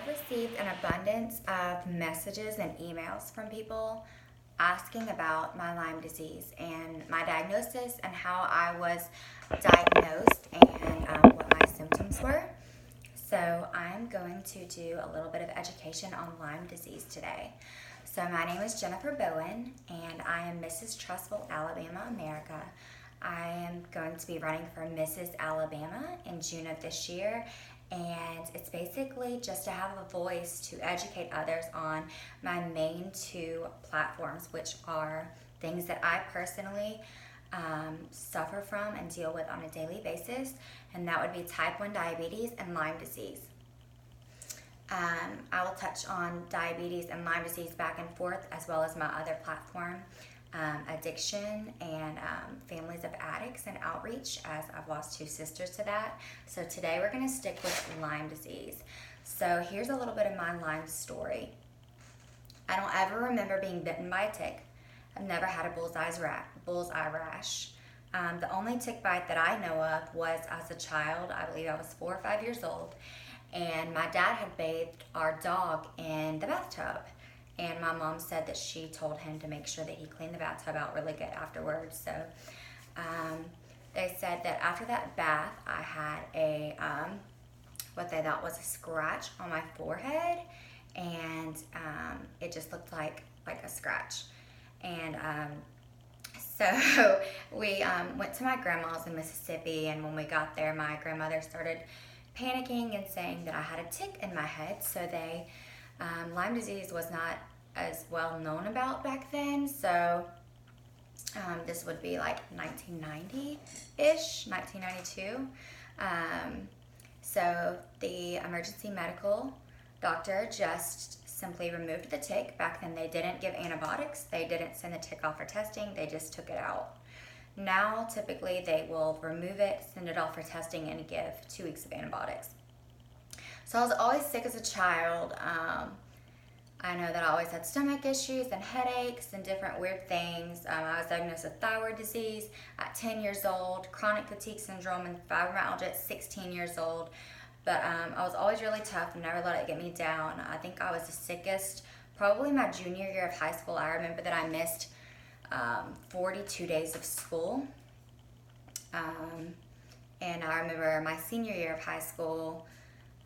I've received an abundance of messages and emails from people asking about my Lyme disease and my diagnosis and how I was diagnosed and what my symptoms were. So I'm going to do a little bit of education on Lyme disease today. So my name is Jennifer Bowen and I am Mrs. Trustful, Alabama, America. I am going to be running for Mrs. Alabama in June of this year, and it's basically just to have a voice to educate others on my main two platforms, which are things that I personally suffer from and deal with on a daily basis, and that would be type 1 diabetes and Lyme disease. I will touch on diabetes and Lyme disease back and forth, as well as my other platform, addiction and families of addicts and outreach, as I've lost two sisters to that. So today we're going to stick with Lyme disease. So here's a little bit of my Lyme story. I don't ever remember being bitten by a tick. I've never had a bullseye rash. The only tick bite that I know of was as a child. I believe I was 4 or 5 years old, and my dad had bathed our dog in the bathtub. And my mom said that she told him to make sure that he cleaned the bathtub out really good afterwards. So they said that after that bath, I had a what they thought was a scratch on my forehead, and it just looked like a scratch. And so we went to my grandma's in Mississippi, and when we got there, my grandmother started panicking and saying that I had a tick in my head. So Lyme disease was not as well known about back then, so this would be like 1990-ish, 1992. So the emergency medical doctor just simply removed the tick. Back then they didn't give antibiotics, they didn't send the tick off for testing, they just took it out. Now typically they will remove it, send it off for testing, and give 2 weeks of antibiotics. So I was always sick as a child. I know that I always had stomach issues and headaches and different weird things. I was diagnosed with thyroid disease at 10 years old, chronic fatigue syndrome and fibromyalgia at 16 years old. But I was always really tough and never let it get me down. I think I was the sickest probably my junior year of high school. I remember that I missed 42 days of school. And I remember my senior year of high school,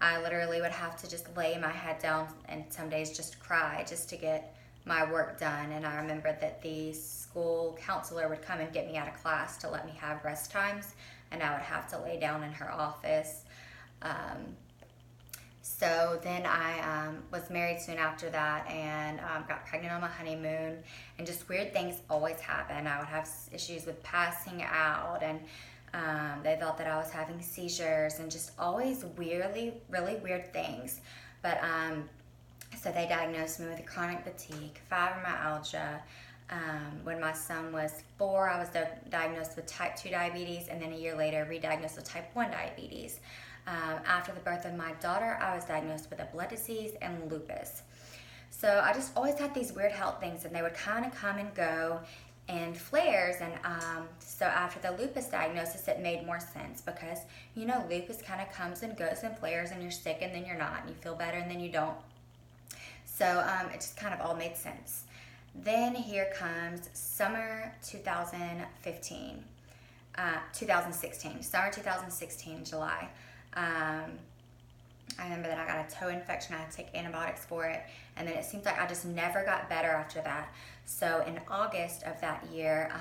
I literally would have to just lay my head down and some days just cry just to get my work done. And I remember that the school counselor would come and get me out of class to let me have rest times, and I would have to lay down in her office. So then I was married soon after that, and got pregnant on my honeymoon, and just weird things always happen. I would have issues with passing out, and they thought that I was having seizures, and just always really weird things. But so they diagnosed me with chronic fatigue, fibromyalgia. When my son was 4, I was diagnosed with type 2 diabetes, and then a year later re-diagnosed with type 1 diabetes. After the birth of my daughter, I was diagnosed with a blood disease and lupus. So I just always had these weird health things, and they would kind of come and go and flares. And so after the lupus diagnosis, it made more sense because, lupus kind of comes and goes and flares, and you're sick and then you're not, and you feel better and then you don't. So it just kind of all made sense. Then here comes summer 2016, summer 2016, July. I remember that I got a toe infection. I had to take antibiotics for it, and then it seems like I just never got better after that. So in August of that year,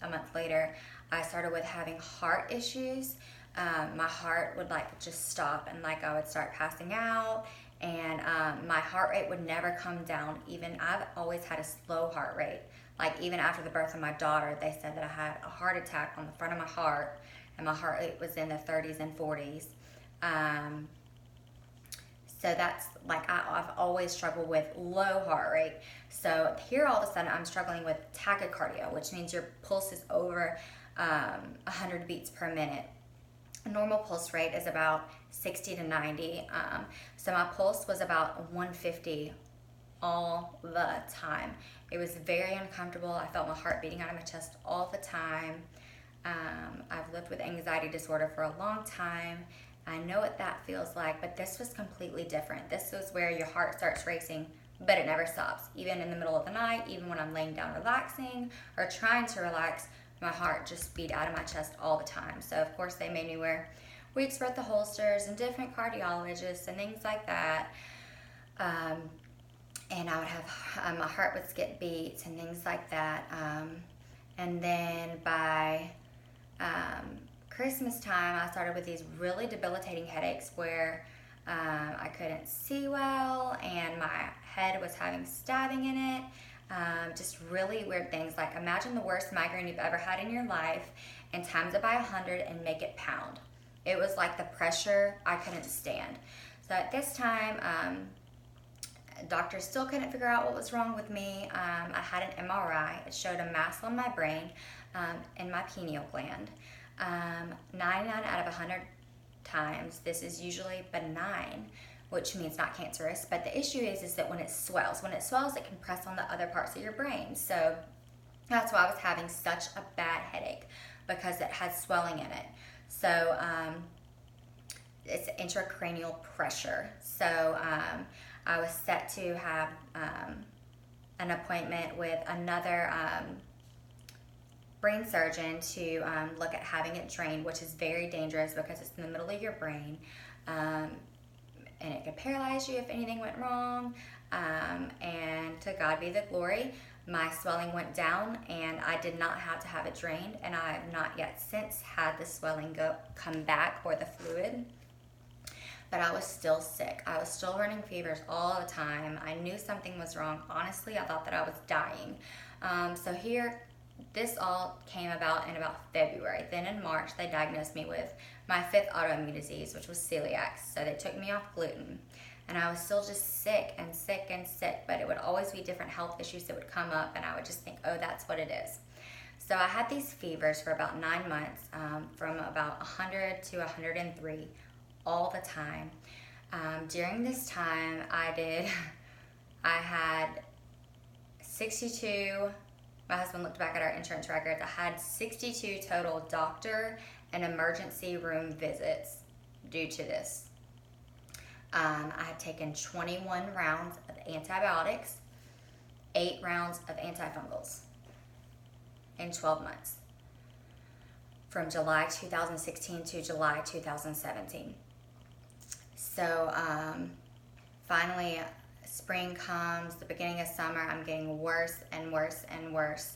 a month later, I started with having heart issues. My heart would just stop, and I would start passing out, and my heart rate would never come down. Even I've always had a slow heart rate. Even after the birth of my daughter, they said that I had a heart attack on the front of my heart, and my heart rate was in the 30s and 40s. So that's I've always struggled with low heart rate. So here all of a sudden I'm struggling with tachycardia, which means your pulse is over 100 beats per minute. A normal pulse rate is about 60 to 90. So my pulse was about 150 all the time. It was very uncomfortable. I felt my heart beating out of my chest all the time. I've lived with anxiety disorder for a long time, I know what that feels like, but this was completely different. This was where your heart starts racing, but it never stops. Even in the middle of the night, even when I'm laying down relaxing or trying to relax, my heart just beat out of my chest all the time. So of course they made me wear weeks worth of holsters and different cardiologists and things like that. And I would have, my heart would skip beats and things like that. And then by Christmas time, I started with these really debilitating headaches where I couldn't see well and my head was having stabbing in it. Just really weird things. Like, imagine the worst migraine you've ever had in your life and times it by 100 and make it pound. It was like the pressure I couldn't stand. So at this time, doctors still couldn't figure out what was wrong with me. I had an MRI. It showed a mass on my brain and my pineal gland. 99 out of 100 times, this is usually benign, which means not cancerous. But the issue is that when it swells, it can press on the other parts of your brain. So that's why I was having such a bad headache, because it had swelling in it. So it's intracranial pressure. So I was set to have an appointment with another brain surgeon to look at having it drained, which is very dangerous because it's in the middle of your brain, and it could paralyze you if anything went wrong. And to God be the glory, my swelling went down and I did not have to have it drained, and I have not yet since had the swelling come back, or the fluid. But I was still sick. I was still running fevers all the time. I knew something was wrong. Honestly, I thought that I was dying. So this all came about in about February. Then in March, they diagnosed me with my 5th autoimmune disease, which was celiac. So they took me off gluten. And I was still just sick and sick and sick, but it would always be different health issues that would come up, and I would just think, oh, that's what it is. So I had these fevers for about 9 months, from about 100 to 103 all the time. During this time, I had 62, my husband looked back at our insurance records, I had 62 total doctor and emergency room visits due to this. I had taken 21 rounds of antibiotics, 8 rounds of antifungals in 12 months, from July 2016 to July 2017. So finally, spring comes, the beginning of summer, I'm getting worse and worse and worse.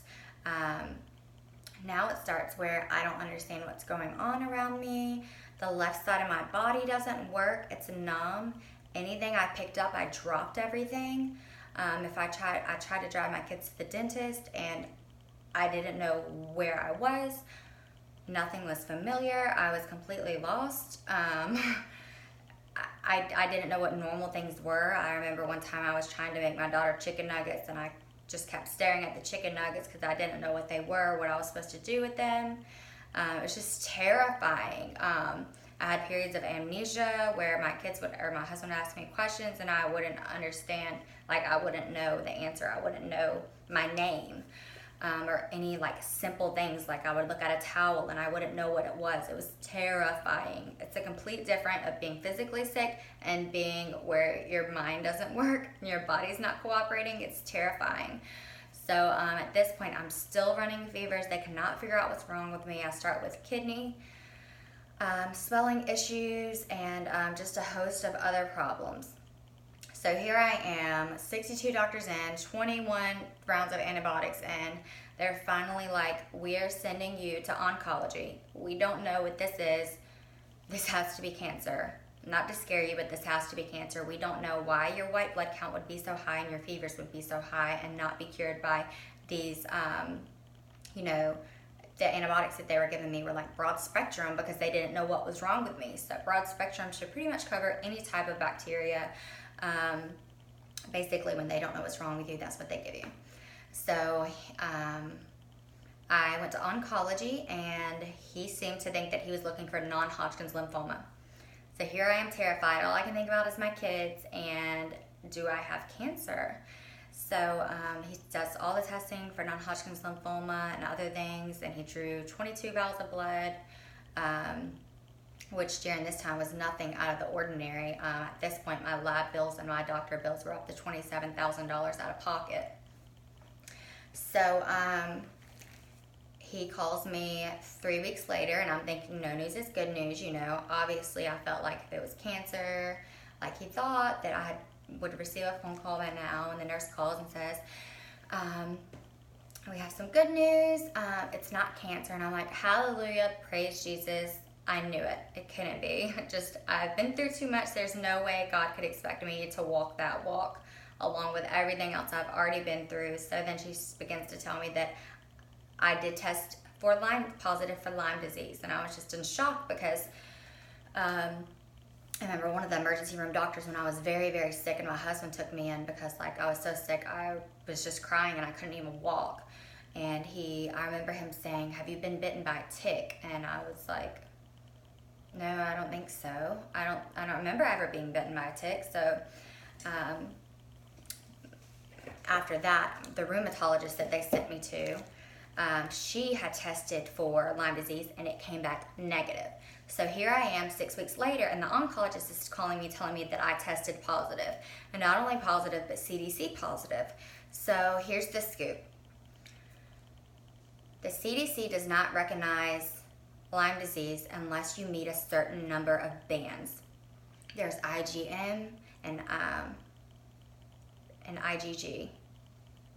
Now it starts where I don't understand what's going on around me. The left side of my body doesn't work. It's numb. Anything I picked up, I dropped everything. If I tried to drive my kids to the dentist and I didn't know where I was. Nothing was familiar. I was completely lost. I didn't know what normal things were. I remember one time I was trying to make my daughter chicken nuggets, and I just kept staring at the chicken nuggets because I didn't know what they were, what I was supposed to do with them. It was just terrifying. I had periods of amnesia where my husband would ask me questions and I wouldn't understand, like I wouldn't know the answer. I wouldn't know my name. Or any like simple things, like I would look at a towel and I wouldn't know what it was. It was terrifying. It's a complete difference of being physically sick and being where your mind doesn't work and your body's not cooperating. It's terrifying. So at this point, I'm still running fevers. They cannot figure out what's wrong with me. I start with kidney swelling issues and just a host of other problems. So here I am, 62 doctors in, 21 rounds of antibiotics in. They're finally like, we are sending you to oncology. We don't know what this is. This has to be cancer. Not to scare you, but this has to be cancer. We don't know why your white blood count would be so high and your fevers would be so high and not be cured by these, the antibiotics that they were giving me were like broad spectrum because they didn't know what was wrong with me. So broad spectrum should pretty much cover any type of bacteria. Basically, when they don't know what's wrong with you, that's what they give you. So I went to oncology, and he seemed to think that he was looking for non-Hodgkin's lymphoma. So here I am terrified. All I can think about is my kids, and do I have cancer? So he does all the testing for non-Hodgkin's lymphoma and other things, and he drew 22 vials of blood. which during this time was nothing out of the ordinary. At this point, my lab bills and my doctor bills were up to $27,000 out of pocket. So he calls me 3 weeks later, and I'm thinking no news is good news. Obviously I felt like if it was cancer, like he thought, that I would receive a phone call by now, and the nurse calls and says, we have some good news. It's not cancer. And I'm like, hallelujah, praise Jesus. I knew it. It couldn't be. I've been through too much. There's no way God could expect me to walk that walk along with everything else I've already been through. So then she begins to tell me that I did test positive for Lyme disease. And I was just in shock because I remember one of the emergency room doctors when I was very, very sick, and my husband took me in because I was so sick I was just crying and I couldn't even walk. And I remember him saying, have you been bitten by a tick? And I was like, no, I don't think so. I don't remember ever being bitten by a tick. So after that, the rheumatologist that they sent me to, she had tested for Lyme disease and it came back negative. So here I am 6 weeks later, and the oncologist is calling me, telling me that I tested positive. And not only positive, but CDC positive. So here's the scoop. The CDC does not recognize Lyme disease unless you meet a certain number of bands. There's IgM and IgG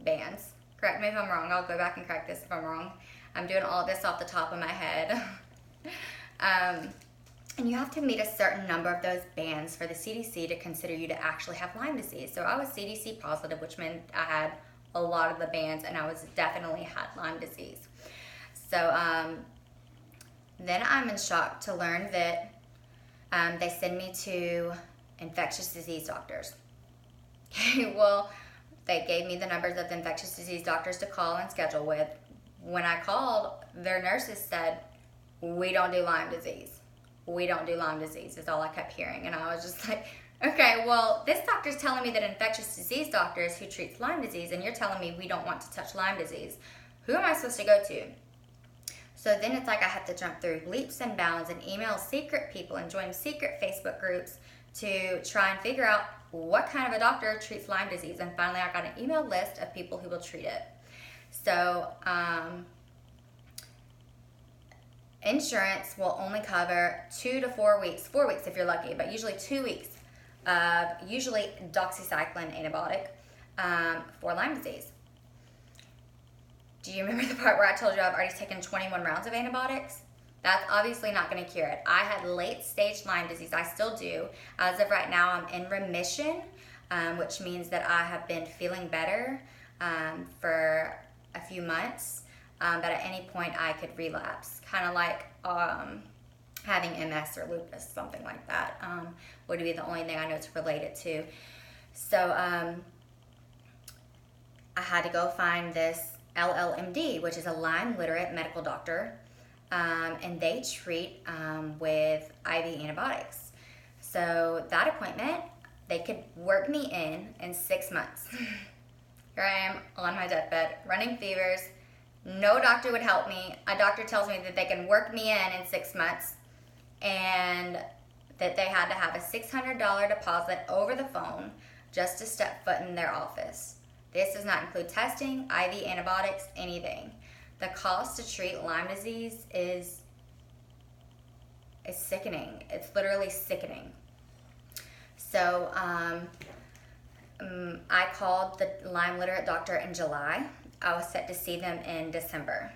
bands. Correct me if I'm wrong. I'll go back and correct this if I'm wrong. I'm doing all this off the top of my head. And you have to meet a certain number of those bands for the CDC to consider you to actually have Lyme disease. So I was CDC positive, which meant I had a lot of the bands, and I definitely had Lyme disease. So then I'm in shock to learn that they send me to infectious disease doctors. Well, they gave me the numbers of the infectious disease doctors to call and schedule with. When I called, their nurses said, we don't do Lyme disease. We don't do Lyme disease is all I kept hearing. And I was just like, okay, well, this doctor's telling me that infectious disease doctors who treats Lyme disease, and you're telling me we don't want to touch Lyme disease. Who am I supposed to go to? So then it's like I had to jump through leaps and bounds and email secret people and join secret Facebook groups to try and figure out what kind of a doctor treats Lyme disease. And finally I got an email list of people who will treat it. So insurance will only cover 2 to 4 weeks, 4 weeks if you're lucky, but usually 2 weeks of usually doxycycline antibiotic for Lyme disease. Do you remember the part where I told you I've already taken 21 rounds of antibiotics? That's obviously not going to cure it. I had late stage Lyme disease. I still do. As of right now, I'm in remission, which means that I have been feeling better for a few months, but at any point I could relapse. Kind of like having MS or lupus, something like that would be the only thing I know to relate it to. So I had to go find this LLMD, which is a Lyme literate medical doctor, and they treat with IV antibiotics. So that appointment, they could work me in 6 months. Here I am on my deathbed, running fevers. No doctor would help me. A doctor tells me that they can work me in 6 months, and that they had to have a $600 deposit over the phone just to step foot in their office. This does not include testing, IV antibiotics, anything. The cost to treat Lyme disease is sickening. It's literally sickening. So I called the Lyme literate doctor in July. I was set to see them in December.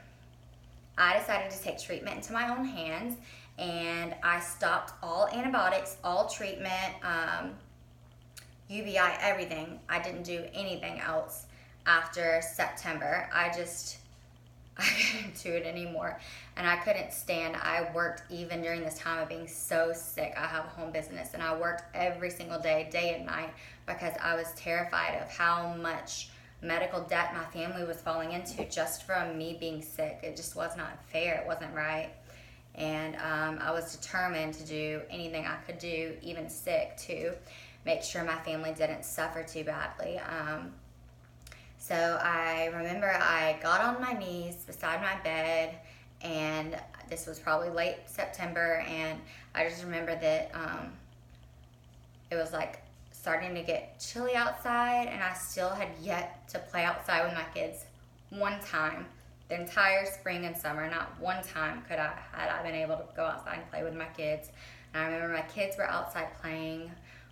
I decided to take treatment into my own hands, and I stopped all antibiotics, all treatment, UBI, everything. I didn't do anything else after September. I couldn't do it anymore, and I couldn't stand. I worked even during this time of being so sick. I have a home business, and I worked every single day, day and night, because I was terrified of how much medical debt my family was falling into just from me being sick. It just was not fair. It wasn't right. And I was determined to do anything I could do, even sick, to make sure my family didn't suffer too badly. So I remember I got on my knees beside my bed, and This was probably late September, and I just remember that it was like starting to get chilly outside, and I still had yet to play outside with my kids one time. The entire spring and summer, not one time had I been able to go outside and play with my kids. And I remember my kids were outside playing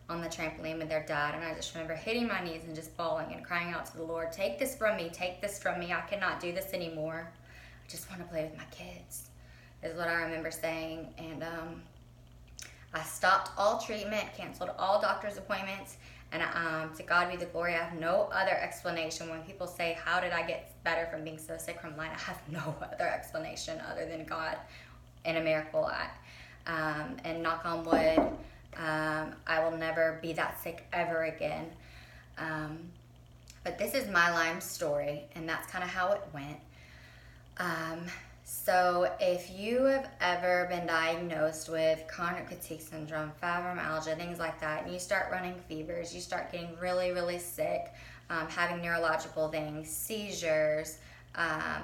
on the trampoline with their dad, and I just remember hitting my knees and just bawling and crying out to the Lord, take this from me, I cannot do this anymore. I just want to play with my kids, is what I remember saying. And I stopped all treatment, canceled all doctor's appointments, and to God be the glory. I have no other explanation. When people say, how did I get better from being so sick from Lyme? I have no other explanation other than God and a miracle. And knock on wood, I will never be that sick ever again. But this is my Lyme story, and that's kind of how it went. So if you have ever been diagnosed with chronic fatigue syndrome, fibromyalgia, things like that, and you start running fevers, you start getting really, really sick, having neurological things, seizures,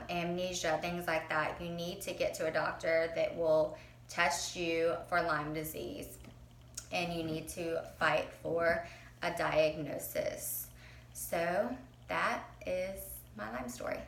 amnesia, things like that, you need to get to a doctor that will test you for Lyme disease, and you need to fight for a diagnosis. So that is my Lyme story.